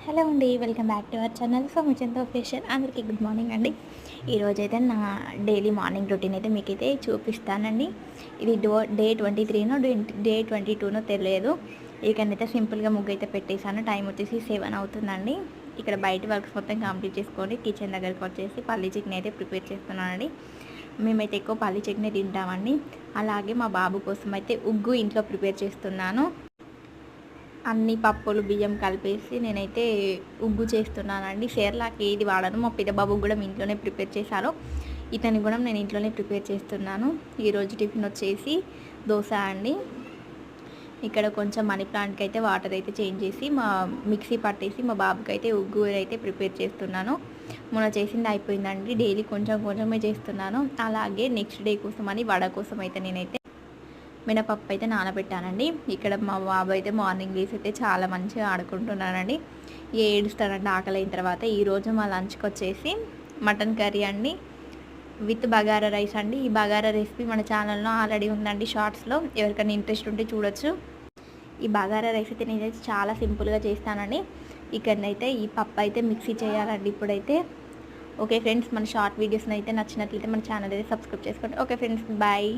Hello అండి, welcome back to our channel Soumyachandra facial. అందరికీ good morning అండి. ఈరోజైతే నా డైలీ మార్నింగ్ రొటీన్ అయితే మీకైతే చూపిస్తానండి. ఇది డే 23నో డే 22నో తెలియదు. ఇకనైతే సింపుల్గా ముగ్గు అయితే పెట్టేశాను. టైం వచ్చేసి 7 అవుతుందండి. ఇక్కడ బయట వర్క్స్ మొత్తం కంప్లీట్ చేసుకొని కిచెన్ దగ్గరికి వచ్చేసి పల్లీ చట్నీ అయితే ప్రిపేర్ చేస్తున్నానండి. మేమైతే ఎక్కువ పల్లీ చట్నీ తింటామండి. అలాగే మా బాబు కోసం అయితే ఉగ్గు ఇంట్లో ప్రిపేర్ చేస్తున్నాను. అన్ని పప్పులు బియ్యం కలిపేసి నేనైతే ఉగ్గు చేస్తున్నానండి. సెర్లాక్ ఏది వాడను. మా పెద్ద బాబుకి కూడా ఇంట్లోనే ప్రిపేర్ చేశాను. ఇతనికి కూడా నేను ఇంట్లోనే ప్రిపేర్ చేస్తున్నాను. ఈరోజు టిఫిన్ వచ్చేసి దోశ అండి. ఇక్కడ కొంచెం మనీ ప్లాంట్కి అయితే వాటర్ అయితే చేంజ్ చేసి మిక్సీ పట్టేసి మా బాబుకి అయితే ఉగ్గు అయితే ప్రిపేర్ చేస్తున్నాను. మొన్న చేసింది అయిపోయిందండి. డైలీ కొంచెం కొంచెమే చేస్తున్నాను. అలాగే నెక్స్ట్ డే కోసం అని వడ కోసం అయితే నేనైతే మినపప్పు అయితే నానబెట్టానండి. ఇక్కడ మా బాబు అయితే మార్నింగ్ లేసి అయితే చాలా మంచిగా ఆడుకుంటున్నానండి. ఏడుస్తానండి ఆకలి అయిన తర్వాత. ఈరోజు మా లంచ్కి వచ్చేసి మటన్ కర్రీ అండి విత్ బగారా రైస్ అండి. ఈ బగారా రెసిపీ మన ఛానల్లో ఆల్రెడీ ఉందండి షార్ట్స్లో. ఎవరికైనా ఇంట్రెస్ట్ ఉంటే చూడొచ్చు. ఈ బగారా రైస్ అయితే నేనైతే చాలా సింపుల్గా చేస్తానండి. ఇక్కడనైతే ఈ పప్పు అయితే మిక్సీ చేయాలండి ఇప్పుడైతే. ఓకే ఫ్రెండ్స్, మన షార్ట్ వీడియోస్ని అయితే నచ్చినట్లయితే మన ఛానల్ అయితే సబ్స్క్రైబ్ చేసుకోండి. Okay friends, bye.